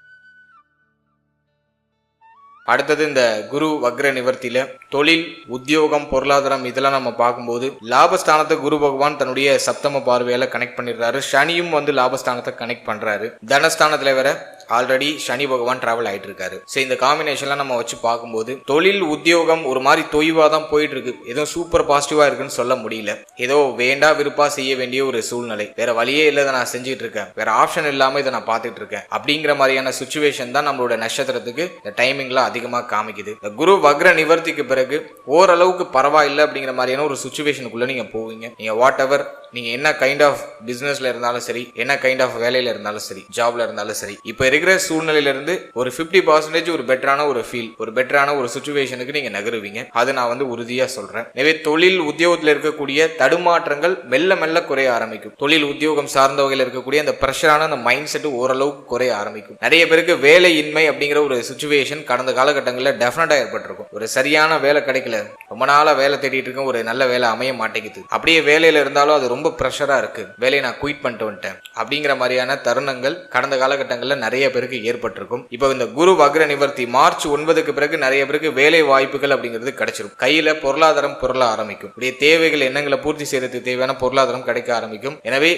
அடுத்தது இந்த குரு வக்ர நிவர்த்தியில தொழில், உத்தியோகம், பொருளாதாரம் இதெல்லாம் நம்ம பார்க்கும்போது லாபஸ்தானத்தை குரு பகவான் தன்னுடைய சப்தம பார்வையால கனெக்ட் பண்ணிடுறாரு. சனியும் வந்து லாபஸ்தானத்தை கனெக்ட் பண்றாரு. தனஸ்தானத்துல வேற ஆல்ரெடி சனி பகவான் டிராவல் ஆயிட்டு இருக்காரு. சரி, இந்த காம்பினேஷன்லாம் நம்ம வச்சு பார்க்கும்போது தொழில், உத்தியோகம் ஒரு மாதிரி தொய்வா தான் போயிட்டு இருக்கு. எதுவும் சூப்பர் பாசிட்டிவா இருக்குன்னு சொல்ல முடியல. ஏதோ வேண்டா விருப்பா செய்ய வேண்டிய ஒரு சூழ்நிலை. வேற வழியே இல்லை, இதை நான் செஞ்சுட்டு இருக்கேன், வேற ஆப்ஷன் இல்லாம இதை நான் பார்த்துட்டு இருக்கேன் அப்படிங்கிற மாதிரியான சுச்சுவேஷன் தான் நம்மளோட நட்சத்திரத்துக்கு இந்த டைமிங்ல அதிகமா காமிக்குது. இந்த குரு வக்ர நிவர்த்திக்கு பிறகு ஓரளவுக்கு பரவாயில்லை அப்படிங்கிற மாதிரியான ஒரு சுச்சுவேஷனுக்குள்ள நீங்க போவீங்க. நீங்க வாட் எவர் நீங்க என்ன கைண்ட் ஆஃப் பிசினஸ்ல இருந்தாலும் சரி, என்ன கைண்ட் ஆஃப் வேலையில இருந்தாலும் சரி, ஜாப்ல இருந்தாலும் சரி, இப்ப இருக்கிற சூழ்நிலையில இருந்து ஒரு 50% ஒரு பெட்டரான ஒரு ஃபீல், ஒரு பெட்டரான ஒரு சுச்சுவேஷனுக்கு நீங்க நகருவீங்க. அது நான் வந்து உறுதியா சொல்றேன். எனவே தொழில், உத்தியோகத்தில் இருக்கக்கூடிய தடுமாற்றங்கள் மெல்ல மெல்ல குறைய ஆரம்பிக்கும். தொழில், உத்தியோகம் சார்ந்த வகையில் இருக்கக்கூடிய அந்த பிரஷரான அந்த மைண்ட் செட் ஓரளவுக்கு குறைய ஆரம்பிக்கும். நிறைய பேருக்கு வேலையின்மை அப்படிங்கிற ஒரு சுச்சுவேஷன் கடந்த காலகட்டங்களில் டெஃபினட்டா ஏற்பட்டிருக்கும். ஒரு சரியான வேலை கிடைக்கல, ரொம்ப நாளா வேலை தேடிட்டு இருக்கேன், ஒரு நல்ல வேலை அமைய மாட்டேங்குது, அப்படியே வேலையில இருந்தாலும் அது ரொம்ப பிரஷரா இருக்கு, வேலையை நான் குயிட் பண்ணிட்டு வந்துட்டேன் அப்படிங்கிற மாதிரியான தருணங்கள் கடந்த காலகட்டங்களில் நிறைய பேருக்கு ஏற்பட்டிருக்கும். இப்போ இந்த குரு வக்ர நிவர்த்தி மார்ச் 9க்கு பிறகு நிறைய பேருக்கு வேலை வாய்ப்புகள் அப்படிங்கிறது கிடைச்சிடும். கையில பொருளாதாரம் புரள ஆரம்பிக்கும். இப்படியே தேவைகள், எண்ணங்களை பூர்த்தி செய்யறதுக்கு தேவையான பொருளாதாரம் கிடைக்க ஆரம்பிக்கும். எனவே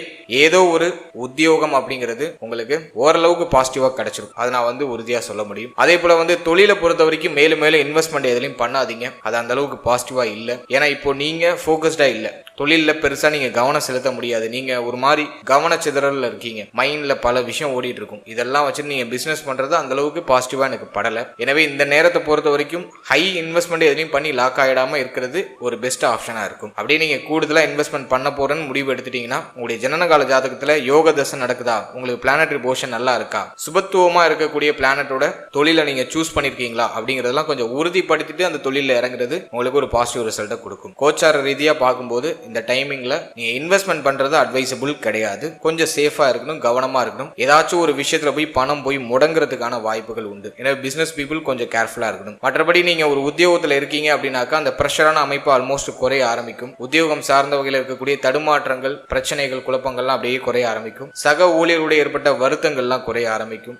ஏதோ ஒரு உத்தியோகம் அப்படிங்கிறது உங்களுக்கு ஓரளவுக்கு பாசிட்டிவா கிடைச்சிடும். அதை நான் வந்து உறுதியா சொல்ல முடியும். அதே போல வந்து தொழிலை பொறுத்த வரைக்கும் மேலும் மேலும் இன்வெஸ்ட்மெண்ட் எதுலையும் பண்ணாதீங்க. அது அந்த அளவுக்கு பாசிட்டிவா இல்லை. ஏன்னா இப்போ நீங்க போக்கஸ்டா இல்லை, தொழில பெருசா நீங்க கவனம் செலுத்த முடியாது. நீங்க ஒரு மாதிரி கவன சிதறல்ல இருக்கீங்க. மைண்ட்ல பல விஷயம் ஓடிட்டு இருக்கும். இதெல்லாம் வச்சு நீங்க பிசினஸ் பண்றது அந்த அளவுக்கு பாசிட்டிவா எனக்கு படல. எனவே இந்த நேரத்தை பொறுத்த வரைக்கும் ஹை இன்வெஸ்ட்மெண்ட் எதையும் பண்ணி லாக் ஆயிடாம இருக்கிறது ஒரு பெஸ்ட் ஆப்ஷனா இருக்கும். அப்படியே நீங்க கூடுதலா இன்வெஸ்ட்மெண்ட் பண்ண போறேன்னு முடிவு எடுத்துட்டீங்கன்னா உங்களுடைய ஜனனகால ஜாதகத்துல யோக தசை நடக்குதா, உங்களுக்கு பிளானட்டரி போர்ஷன் நல்லா இருக்கா, சுபத்துவமா இருக்கக்கூடிய பிளானட்டோட தொழிலை நீங்க சூஸ் பண்ணிருக்கீங்களா அப்படிங்கறதெல்லாம் கொஞ்சம் உறுதிப்படுத்திட்டு அந்த தொழில இறங்குறது உங்களுக்கு ஒரு பாசிட்டிவ் ரிசல்ட்டை கொடுக்கும். கோச்சார ரீதியா பார்க்கும்போது இந்த டைமிங்ல நீங்க இன்வெஸ்ட்மெண்ட் பண்றது அட்வைசபிள் கிடையாது. கொஞ்சம் சேஃபா இருக்கணும், கவனமா இருக்கணும். ஏதாச்சும் ஒரு விஷயத்துல போய் பணம் போய் முடங்குறதுக்கான வாய்ப்புகள் உண்டு. எனவே பிசினஸ் பீப்புள் கொஞ்சம் கேர்ஃபுல்லா இருக்கணும். மற்றபடி நீங்க ஒரு உத்தியோகத்துல இருக்கீங்க அப்படின்னாக்கா அந்த பிரஷரான அமைப்பு ஆல்மோஸ்ட் குறைய ஆரம்பிக்கும். உத்தியோகம் சார்ந்த வகையில் இருக்கக்கூடிய தடுமாற்றங்கள், பிரச்சனைகள், குழப்பங்கள்லாம் அப்படியே குறைய ஆரம்பிக்கும். சக ஊழியர்களுடைய ஏற்பட்ட வருத்தங்கள்லாம் குறைய ஆரம்பிக்கும்.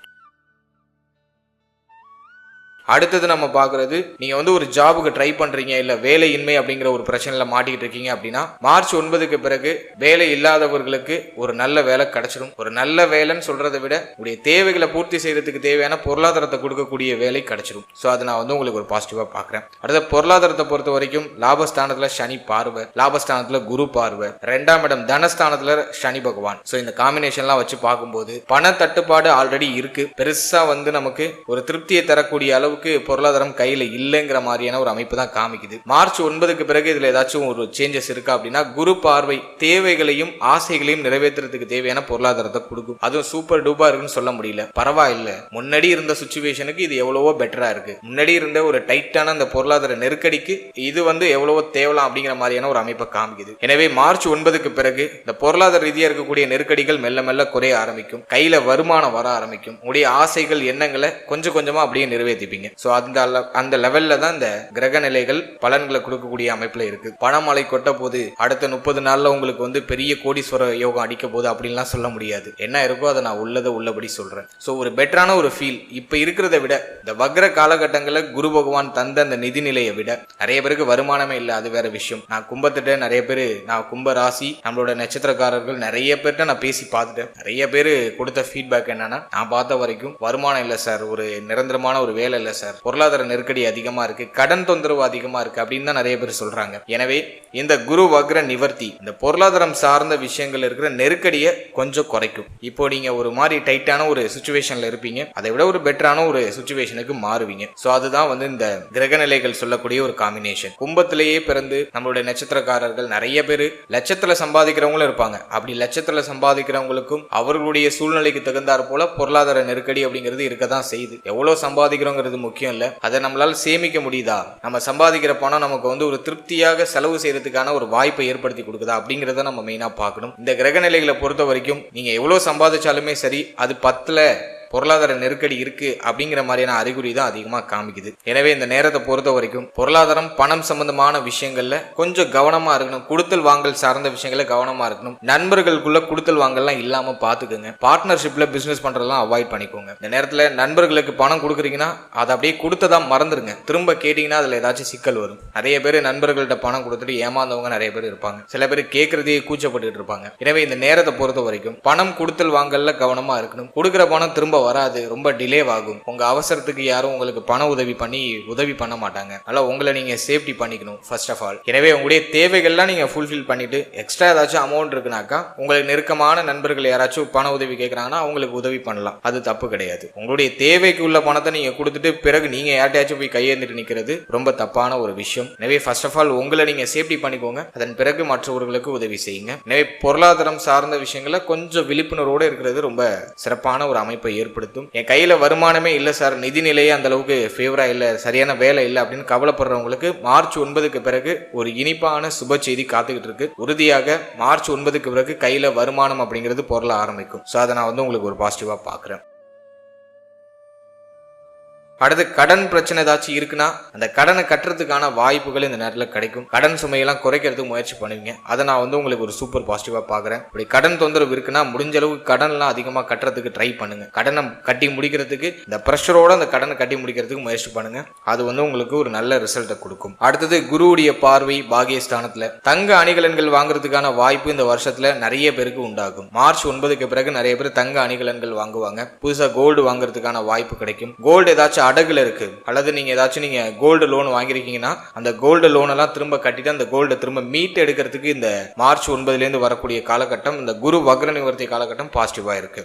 அடுத்தது நம்ம பார்க்கறது, நீங்க வந்து ஒரு ஜாபுக்கு ட்ரை பண்றீங்க, இல்ல வேலையின்மை அப்படிங்கிற ஒரு பிரச்சனையில மாட்டிக்கிட்டு இருக்கீங்க அப்படின்னா மார்ச் 9க்கு பிறகு வேலை இல்லாதவர்களுக்கு ஒரு நல்ல வேலை கிடைச்சிடும். ஒரு நல்ல வேலைன்னு சொல்றதை விட உடைய தேவைகளை பூர்த்தி செய்யறதுக்கு தேவையான பொருளாதாரத்தை கொடுக்கக்கூடிய வேலை கிடைச்சிடும். ஸோ அதை நான் வந்து உங்களுக்கு ஒரு பாசிட்டிவா பார்க்குறேன். அடுத்த பொருளாதாரத்தை பொறுத்த வரைக்கும் லாபஸ்தானத்துல சனி பார்வை, லாபஸ்தானத்துல குரு பார்வை, 2ஆம் இடம் தனஸ்தானத்துல சனி பகவான். ஸோ இந்த காம்பினேஷன்லாம் வச்சு பார்க்கும்போது பண தட்டுப்பாடு ஆல்ரெடி இருக்கு. பெருசா வந்து நமக்கு ஒரு திருப்தியை தரக்கூடிய அளவுக்கு பொருளாதாரம் கையில இல்லைங்கிற மாதிரியான ஒரு அமைப்பு தான் காமிக்குது. மார்ச் 9க்கு பிறகு இதுல ஏதாச்சும் ஒரு சேஞ்சஸ் இருக்கா அப்படின்னா குரு பார்வை தேவைகளையும் ஆசைகளையும் நிறைவேற்றுறதுக்கு தேவையான பொருளாதாரத்தை கொடுக்கும். அதுவும் சூப்பர் டூப்பா இருக்குன்னு சொல்ல முடியல, பரவாயில்ல. முன்னாடி இருந்த சுச்சுவேஷனுக்கு இது எவ்வளவோ பெட்டரா இருக்கு. முன்னாடி இருந்த ஒரு டைட்டான அந்த பொருளாதார நெருக்கடிக்கு இது வந்து எவ்வளவோ தேவலாம் அப்படிங்கிற மாதிரியான ஒரு அமைப்பை காமிக்குது. எனவே மார்ச் 9க்கு பிறகு இந்த பொருளாதார ரீதியா இருக்கக்கூடிய நெருக்கடிகள் மெல்ல மெல்ல குறைய ஆரம்பிக்கும். கையில வருமானம் வர ஆரம்பிக்கும். உங்களுடைய ஆசைகள், எண்ணங்களை கொஞ்சம் கொஞ்சமா அப்படியே நிறைவேற்றிப்பீங்க. சோ அந்த லெவல்ல தான் இந்த கிரக நிலைகள் பலன்களை கொடுக்கக்கூடிய அமைப்புல இருக்கு. பணமழை கொட்ட போது அடுத்த 30 நாள்ல உங்களுக்கு வந்து பெரிய கோடீஸ்வர யோகம் அடிக்க போது அப்படின்லாம் சொல்ல முடியாது. என்ன இருக்கோ அதை நான் உள்ளபடி சொல்றேன். சோ ஒரு பெட்டரான ஒரு ஃபீல் இப்ப இருக்கிறத விட இந்த வக்ர காலகட்டங்களில் குரு பகவான் தந்த அந்த நிதி நிலையை விட நிறைய பேருக்கு வருமானமே இல்லை, அது வேற விஷயம். நான் கும்பத்திட்ட நிறைய பேர், நான் கும்ப ராசி நம்மளோட நட்சத்திரக்காரர்கள் நிறைய பேர்கிட்ட நான் பேசி பார்த்துட்டேன். நிறைய பேர் கொடுத்த ஃபீட்பேக் என்னன்னா, நான் பார்த்த வரைக்கும் வருமானம் இல்லை சார், ஒரு நிரந்தரமான ஒரு வேலை இல்லை இல்லை சார், பொருளாதார நெருக்கடி அதிகமா இருக்கு, கடன் தொந்தரவு அதிகமா இருக்கு அப்படின்னு தான் நிறைய பேர் சொல்றாங்க. எனவே இந்த குரு வக்ர நிவர்த்தி இந்த பொருளாதாரம் சார்ந்த விஷயங்கள் இருக்கிற நெருக்கடியை கொஞ்சம் குறைக்கும். இப்போ நீங்க ஒரு மாதிரி டைட்டான ஒரு சுச்சுவேஷன்ல இருப்பீங்க, அதை விட ஒரு பெட்டரான ஒரு சுச்சுவேஷனுக்கு மாறுவீங்க. சோ அதுதான் வந்து இந்த கிரக நிலைகள் சொல்லக்கூடிய ஒரு காம்பினேஷன். கும்பத்திலேயே பிறந்து நம்மளுடைய நட்சத்திரக்காரர்கள் நிறைய பேர் லட்சத்துல சம்பாதிக்கிறவங்களும் இருப்பாங்க. அப்படி லட்சத்துல சம்பாதிக்கிறவங்களுக்கும் அவர்களுடைய சூழ்நிலைக்கு தகுந்தாற் போல பொருளாதார நெருக்கடி அப்படிங்கிறது இருக்கதான் செய்யுது. எவ்வளவு சம்பாதிக்கிறோங்கிறது முக்கியம் இல்ல, அதை நம்மளால சேமிக்க முடியுதா, நம்ம சம்பாதிக்கிற பணம் நமக்கு வந்து ஒரு திருப்தியாக செலவு செய்யறதுக்கான ஒரு வாய்ப்பை ஏற்படுத்தி கொடுக்குதா அப்படிங்கிறத நம்ம மெயினா பார்க்கணும். இந்த கிரக நிலைகளை பொறுத்த வரைக்கும் நீங்க எவ்வளவு சம்பாதிச்சாலுமே சரி, அது 10ல பொருளாதார நெருக்கடி இருக்கு அப்படிங்கிற மாதிரியான அறிகுறி தான் அதிகமாக காமிக்குது. எனவே இந்த நேரத்தை பொறுத்த வரைக்கும் பொருளாதாரம் பணம் சம்பந்தமான விஷயங்கள்ல கொஞ்சம் கவனமா இருக்கணும். கொடுத்தல் வாங்கல் சார்ந்த விஷயங்கள கவனமா இருக்கணும். நண்பர்களுக்குள்ள கொடுத்தல் வாங்கல்லாம் இல்லாம பாத்துக்கோங்க. பார்ட்னர்ஷிப்ல பிசினஸ் பண்றதெல்லாம் அவாய்ட் பண்ணிக்கோங்க. இந்த நேரத்துல நண்பர்களுக்கு பணம் கொடுக்குறீங்கன்னா அதை அப்படியே கொடுத்ததா மறந்துருங்க. திரும்ப கேட்டீங்கன்னா அதுல ஏதாச்சும் சிக்கல் வரும். நிறைய பேர் நண்பர்கள்ட்ட பணம் கொடுத்துட்டு ஏமாந்தவங்க நிறைய பேர் இருப்பாங்க. சில பேர் கேட்கறதே கூச்சப்பட்டு இருப்பாங்க. எனவே இந்த நேரத்தை பொறுத்த வரைக்கும் பணம் கொடுத்தல் வாங்கல்ல கவனமா இருக்கணும். கொடுக்குற பணம் திரும்ப வராது, ரொம்ப டிலே ஆகும். உங்க அவசரத்துக்கு யாரும் உங்களுக்கு பண உதவி பண்ண மாட்டாங்க. அதனால உங்களை நீங்க சேஃப்டி பண்ணிக்கணும் ஃபர்ஸ்ட் ஆஃப் ஆல். எனவே உங்களுடைய தேவைகள்லாம் நீங்க ஃபுல்ஃபில் பண்ணிட்டு எக்ஸ்ட்ரா ஏதாச்சும் அமௌண்ட் இருக்குனாக்கா உங்களுக்கு நெருக்கமான நண்பர்கள் யாராச்சும் பண உதவி கேட்கறாங்கன்னா அவங்களுக்கு உதவி பண்ணலாம், அது தப்பு கிடையாது. உங்களுடைய தேவைக்கு உள்ள பணத்தை நீங்க கொடுத்துட்டு பிறகு நீங்க யார்ட்டையாச்சும் போய் கையேந்திட்டு நிக்கிறது ரொம்ப தப்பான ஒரு விஷயம். எனவே ஃபர்ஸ்ட் ஆஃப் ஆல் உங்களை நீங்க சேஃப்டி பண்ணிக்கோங்க, அதன் பிறகு மற்றவர்களுக்கு உதவி செய்யுங்க. எனவே பொருளாதாரம் சார்ந்த விஷயங்கள கொஞ்சம் விழிப்புணர்வோடு இருக்கிறது ரொம்ப சிறப்பான ஒரு அமைப்பை ஏற்படுத்தும். என் கையில வருமானமே இல்லை சார், நிதி நிலையே அந்த அளவுக்கு ஃபேவரா இல்லை, சரியான வேலை இல்லை அப்படின்னு கவலைப்படுறவங்களுக்கு மார்ச் 9க்கு பிறகு ஒரு இனிப்பான சுப செய்தி காத்துக்கிட்டு இருக்கு. உறுதியாக மார்ச் 9க்கு பிறகு கையில வருமானம் அப்படிங்கிறது பொருள ஆரம்பிக்கும். ஸோ அதை நான் வந்து உங்களுக்கு ஒரு பாசிட்டிவா பார்க்குறேன். அடுத்து கடன் பிரச்சனை ஏதாச்சும் இருக்குன்னா அந்த கடனை கட்டுறதுக்கான வாய்ப்புகள் இந்த நேரத்தில் கிடைக்கும். கடன் சுமையெல்லாம் குறைக்கிறதுக்கு முயற்சி பண்ணுவீங்க. அதை நான் வந்து உங்களுக்கு ஒரு சூப்பர் பாசிட்டிவா பார்க்குறேன். இப்படி கடன் தொந்தரவு இருக்குன்னா முடிஞ்ச அளவுக்கு கடன்லாம் அதிகமாக கட்டுறதுக்கு ட்ரை பண்ணுங்க. கடனை கட்டி முடிக்கிறதுக்கு இந்த ப்ரெஷரோட அந்த கடனை கட்டி முடிக்கிறதுக்கு முயற்சி பண்ணுங்க. அது வந்து உங்களுக்கு ஒரு நல்ல ரிசல்ட்டை கொடுக்கும். அடுத்தது குருவுடைய பார்வை பாகியஸ்தானத்துல தங்க அணிகலன்கள் வாங்குறதுக்கான வாய்ப்பு இந்த வருஷத்துல நிறைய பேருக்கு உண்டாகும். மார்ச் 9க்கு பிறகு நிறைய பேர் தங்க அணிகலன்கள் வாங்குவாங்க. புதுசா கோல்டு வாங்குறதுக்கான வாய்ப்பு கிடைக்கும். கோல்டு ஏதாச்சும் அடகுல இருக்கு அல்லது நீங்க ஏதாச்சும் நீங்க கோல்டு லோன் வாங்கிருக்கீங்கன்னா அந்த கோல்டு லோன் எல்லாம் திரும்ப கட்டிட்டு அந்த கோல்டை திரும்ப மீட் எடுக்கிறதுக்கு இந்த மார்ச் 9ல இருந்து வரக்கூடிய காலகட்டம், இந்த குரு வக்ர நிவர்த்தி காலகட்டம் பாசிட்டிவா இருக்கு.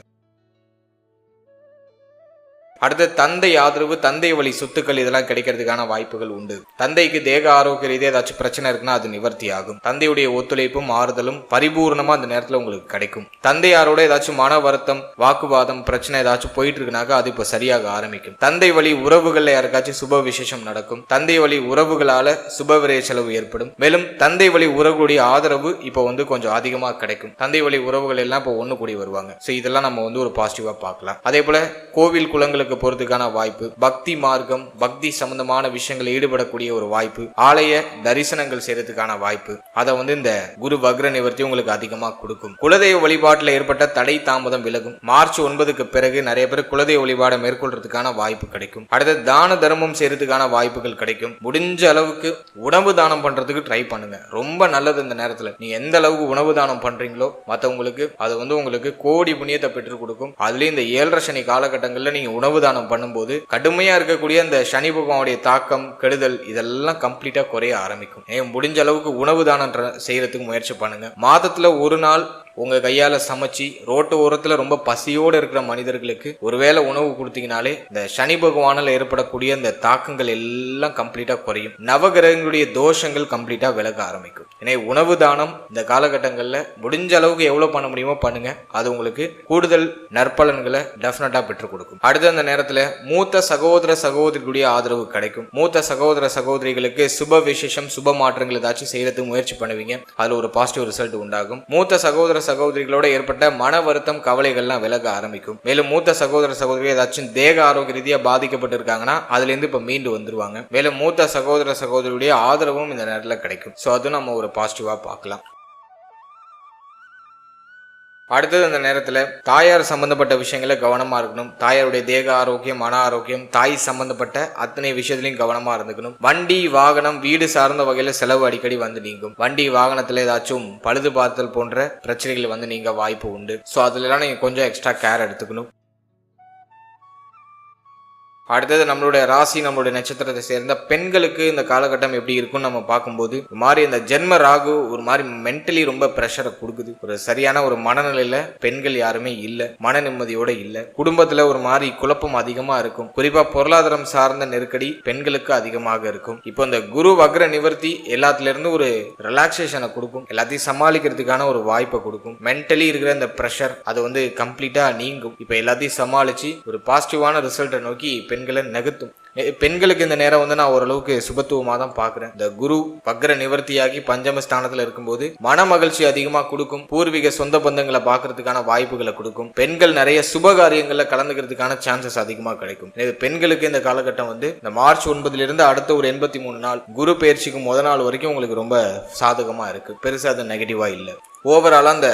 அடுத்து தந்தை ஆதரவு, தந்தை வழி சொத்துக்கள் இதெல்லாம் கிடைக்கிறதுக்கான வாய்ப்புகள் உண்டு. தந்தைக்கு தேக ஆரோக்கிய ரீதியாக ஏதாச்சும் பிரச்சனை இருக்குன்னா அது நிவர்த்தி ஆகும். தந்தையுடைய ஒத்துழைப்பும் ஆறுதலும் பரிபூர்ணமா அந்த நேரத்தில் உங்களுக்கு கிடைக்கும். தந்தையாரோட ஏதாச்சும் மன வருத்தம், வாக்குவாதம், பிரச்சனை ஏதாச்சும் போயிட்டு இருக்குனாக்கா அது இப்போ சரியாக ஆரம்பிக்கும். தந்தை வழி உறவுகள்ல யாருக்காச்சும் சுப விசேஷம் நடக்கும். தந்தை வழி உறவுகளால சுப விரய செலவு ஏற்படும். மேலும் தந்தை வழி உறவுடைய ஆதரவு இப்போ வந்து கொஞ்சம் அதிகமாக கிடைக்கும். தந்தை வழி உறவுகள் எல்லாம் இப்போ ஒண்ணு கூடி வருவாங்க. ஸோ இதெல்லாம் நம்ம வந்து ஒரு பாசிட்டிவா பார்க்கலாம். அதே போல கோவில் குளங்களுக்கு போறதுக்கான வாய்ப்பு, பக்தி மார்க்கம், பக்தி சம்பந்தமான விஷயங்கள் ஈடுபடக்கூடிய ஒரு வாய்ப்பு, ஆலய தரிசனங்கள் செய்யறதுக்கான வாய்ப்பு, அதை வந்து இந்த குரு வக்ர நிவர்த்தி உங்களுக்கு அதிகமா கொடுக்கும். குலதெய்வ வழிபாட்டில் ஏற்பட்ட தடை தாமதம் விலகும். மார்ச் 9க்கு பிறகு நிறைய பேர் குலதெய்வ வழிபாடை மேற்கொள்றதுக்கான வாய்ப்பு கிடைக்கும். அடுத்து தான தர்மம் செய்யறதுக்கான வாய்ப்புகள் கிடைக்கும். முடிஞ்ச அளவுக்கு உணவு தானம் பண்றதுக்கு ட்ரை பண்ணுங்க, ரொம்ப நல்லது. இந்த நேரத்துல நீங்க எந்த அளவுக்கு உணவு தானம் பண்றீங்களோ மற்றவங்களுக்கு அது வந்து உங்களுக்கு கோடி புண்ணியத்தை பெற்றுக் கொடுக்கும். அதுலயும் இந்த 7.5 சனி காலகட்டங்கள்ல நீங்க உணவு தானம் பண்ணும்போது கடுமையா இருக்கக்கூடிய அந்த சனி பகவானுடைய தாக்கம், கெடுதல் இதெல்லாம் கம்ப்ளீட்டா குறைய ஆரம்பிக்கும். முடிஞ்ச அளவுக்கு உணவு தானம் செய்யறதுக்கு முயற்சி பண்ணுங்க. மாதத்துல ஒரு நாள் உங்க கையால சமைச்சு ரோட்டு ஓரத்துல ரொம்ப பசியோடு இருக்கிற மனிதர்களுக்கு ஒருவேளை உணவு கொடுத்தீங்கனாலே இந்த சனி பகவானால ஏற்படக்கூடிய இந்த தாக்கங்கள் எல்லாம் கம்ப்ளீட்டா குறையும். நவகிரகங்களுடைய தோஷங்கள் கம்ப்ளீட்டா விலக ஆரம்பிக்கும். எனவே உணவு தானம் இந்த காலகட்டங்கள்ல முடிஞ்ச அளவுக்கு எவ்வளவு பண்ண முடியுமோ பண்ணுங்க. அது உங்களுக்கு கூடுதல் நற்பலன்களை டெஃபினட்டா பெற்றுக் கொடுக்கும். அடுத்த அந்த நேரத்துல மூத்த சகோதர சகோதரிகளுடைய ஆதரவு கிடைக்கும். மூத்த சகோதர சகோதரிகளுக்கு சுப விசேஷம், சுப மாற்றங்கள் ஏதாச்சும் செய்யறதுக்கு முயற்சி பண்ணுவீங்க. அதுல ஒரு பாசிட்டிவ் ரிசல்ட் உண்டாகும். மூத்த சகோதர சகோதரிகளோட ஏற்பட்ட மன வருத்தம், கவலைகள்லாம் விலக ஆரம்பிக்கும். மேலும் மூத்த சகோதர சகோதரி ஏதாச்சும் தேக ஆரோக்கிய ரீதியா பாதிக்கப்பட்டு இருக்காங்கன்னா அதுல இருந்து இப்ப மீண்டு வந்துருவாங்க. மேலும் மூத்த சகோதர சகோதரியுடைய ஆதரவும் இந்த நேரத்தில் கிடைக்கும். சோ அது நம்ம ஒரு பாசிட்டிவா பார்க்கலாம். அடுத்தது அந்த நேரத்துல தாயார் சம்பந்தப்பட்ட விஷயங்கள கவனமா இருக்கணும். தாயாருடைய தேக ஆரோக்கியம், மன ஆரோக்கியம், தாய் சம்பந்தப்பட்ட அத்தனை விஷயத்திலையும் கவனமா இருந்துக்கணும். வண்டி வாகனம் வீடு சார்ந்த வகையில செலவு அடிக்கடி வந்து நீங்கும். வண்டி வாகனத்துல ஏதாச்சும் பழுது பார்த்தல் போன்ற பிரச்சனைகள் வந்து நீங்க வாய்ப்பு உண்டு. ஸோ அதுல எல்லாம் நீங்க கொஞ்சம் எக்ஸ்ட்ரா கேர் எடுத்துக்கணும். அடுத்தது நம்மளுடைய ராசி நம்மளுடைய நட்சத்திரத்தை சேர்ந்த பெண்களுக்கு இந்த காலகட்டம் எப்படி இருக்கும்னு நம்ம பார்க்கும்போது ஒரு மாதிரி இந்த ஜென்ம ராகு ஒரு மாதிரி மென்டலி ரொம்ப பிரஷரை கொடுக்குது. ஒரு சரியான ஒரு மனநிலையில பெண்கள் யாருமே இல்ல, மன நிம்மதியோட இல்ல, குடும்பத்துல ஒரு மாதிரி குழப்பம் அதிகமா இருக்கும். குறிப்பா பொருளாதாரம் சார்ந்த நெருக்கடி பெண்களுக்கு அதிகமாக இருக்கும். இப்போ இந்த குரு வக்ர நிவர்த்தி எல்லாத்துல இருந்து ஒரு ரிலாக்ஸேஷனை கொடுக்கும், எல்லாத்தையும் சமாளிக்கிறதுக்கான ஒரு வாய்ப்பை கொடுக்கும். மென்டலி இருக்கிற இந்த பிரஷர் அது வந்து கம்ப்ளீட்டா நீங்கும். இப்போ எல்லாத்தையும் சமாளிச்சு ஒரு பாசிட்டிவான ரிசல்ட்டை நோக்கி பெண்களை நகர்த்தும். பெண்களுக்கு இந்த நேரம் வந்து நான் ஓரளவுக்கு சுபத்துவமாக தான் பார்க்குறேன். இந்த குரு வக்ர நிவர்த்தியாகி பஞ்சம ஸ்தானத்தில் இருக்கும்போது மன மகிழ்ச்சி அதிகமாக கொடுக்கும். பூர்வீக சொந்த பந்தங்களை பார்க்கறதுக்கான வாய்ப்புகளை கொடுக்கும். பெண்கள் நிறைய சுப காரியங்களில் கலந்துக்கிறதுக்கான சான்சஸ் அதிகமாக கிடைக்கும். பெண்களுக்கு இந்த காலகட்டம் வந்து இந்த மார்ச் 9 அடுத்த ஒரு 83 நாள் குரு பயிற்சிக்கு முதல் நாள் வரைக்கும் உங்களுக்கு ரொம்ப சாதகமாக இருக்கு. பெருசாக அது நெகட்டிவா இல்லை. ஓவராலாக அந்த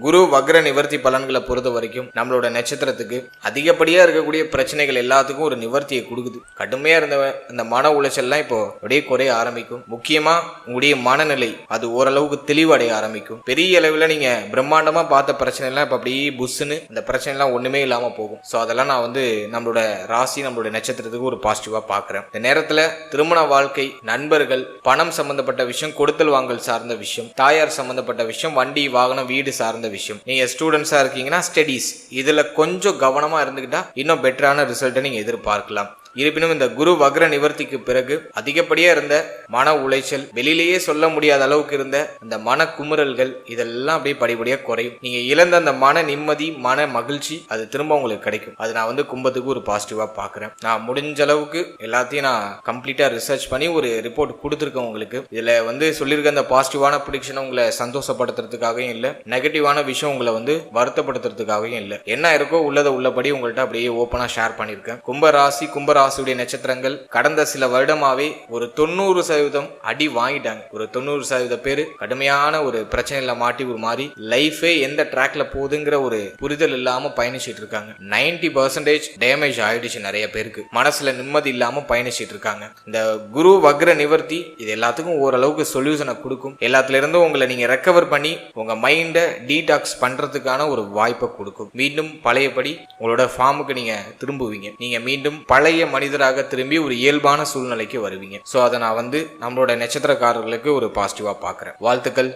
குரு வக்ர நிவர்த்தி பலன்களை பொறுத்த வரைக்கும் நம்மளோட நட்சத்திரத்துக்கு அதிகப்படியா இருக்கக்கூடிய பிரச்சனைகள் எல்லாத்துக்கும் ஒரு நிவர்த்தியை கொடுக்குது. கடுமையா இருந்த இந்த மன உளைச்சல்லாம் இப்போ அப்படியே குறைய ஆரம்பிக்கும். முக்கியமா உங்களுடைய மனநிலை அது ஓரளவுக்கு தெளிவடைய ஆரம்பிக்கும். பெரிய அளவில் நீங்க பிரம்மாண்டமா பார்த்த பிரச்சனை எல்லாம் இப்ப அப்படியே புஷ்ன்னு இந்த பிரச்சனை எல்லாம் ஒண்ணுமே இல்லாம போகும். ஸோ அதெல்லாம் நான் வந்து நம்மளோட ராசி நம்மளோட நட்சத்திரத்துக்கு ஒரு பாசிட்டிவா பாக்குறேன். இந்த நேரத்துல திருமண வாழ்க்கை, நண்பர்கள், பணம் சம்பந்தப்பட்ட விஷயம், கொடுத்தல் வாங்கல் சார்ந்த விஷயம், தாயார் சம்பந்தப்பட்ட விஷயம், வண்டி வாகனம் வீடு சார்ந்த விஷயம், நீங்க ஸ்டூடெண்ட்ஸா இருக்கீங்கன்னா ஸ்டடீஸ் இதுல கொஞ்சம் கவனமா இருந்துக்கிட்டா இன்னும் பெட்டரான ரிசல்ட்டை நீங்க எதிர்பார்க்கலாம். இருப்பினும் இந்த குரு வக்ர நிவர்த்திக்கு பிறகு அதிகப்படியா இருந்த மன உளைச்சல், வெளியிலேயே சொல்ல முடியாத அளவுக்கு இருந்த அந்த மன குமுறல்கள் இதெல்லாம் அப்படியே படிப்படியா குறையும். நீங்க இழந்த அந்த மன நிம்மதி, மன மகிழ்ச்சி அது திரும்ப உங்களுக்கு கிடைக்கும். அது நான் வந்து கும்பத்துக்கு ஒரு பாசிட்டிவா பாக்குறேன். நான் முடிஞ்ச அளவுக்கு எல்லாத்தையும் நான் கம்ப்ளீட்டா ரிசர்ச் பண்ணி ஒரு ரிப்போர்ட் கொடுத்துருக்கேன் உங்களுக்கு. இதுல வந்து சொல்லியிருக்க அந்த பாசிட்டிவான ப்ரிடிக்ஷன் உங்களை சந்தோஷப்படுத்துறதுக்காகவும் இல்லை, நெகட்டிவான விஷயம் உங்களை வந்து வருத்தப்படுத்துறதுக்காகவும் இல்லை. என்ன இருக்கோ உள்ளதை உள்ளபடி உங்கள்கிட்ட அப்படியே ஓப்பனா ஷேர் பண்ணியிருக்கேன். கும்பராசியுடைய நட்சத்திரங்கள் கடந்த சில வருடமாவே ஒரு 90% அடி வாங்கிட்டாங்க. ஒரு 90% பேர் கடுமையான ஒரு பிரச்சனையில மாட்டி ஒரு மாதிரி லைஃபே எந்த ட்ராக்ல போகுதுங்கிற ஒரு புரிதல் இல்லாம பயணிச்சிட்டு இருக்காங்க. 90% டேமேஜ் ஆயிடுச்சு. நிறைய பேருக்கு மனசுல நிம்மதி இல்லாம பயணிச்சிட்டு இருக்காங்க. இந்த குரு வக்ர நிவர்த்தி இது எல்லாத்துக்கும் ஓரளவுக்கு சொல்யூஷனை கொடுக்கும். எல்லாத்துல இருந்தும் உங்களை நீங்க ரெக்கவர் பண்ணி உங்க மைண்டை டீடாக்ஸ் பண்றதுக்கான ஒரு வாய்ப்பை கொடுக்கும். மீண்டும் பழையபடி உங்களோட ஃபார்முக்கு நீங்க திரும்புவீங்க. நீங்க மீண்டும் பழைய மனிதராக திரும்பி ஒரு இயல்பான சூழ்நிலைக்கு வருவீங்க. ஸோ அதை நான் வந்து நம்மளோட நட்சத்திரக்காரர்களுக்கு ஒரு பாசிட்டிவா பார்க்குறேன். வாழ்த்துக்கள்.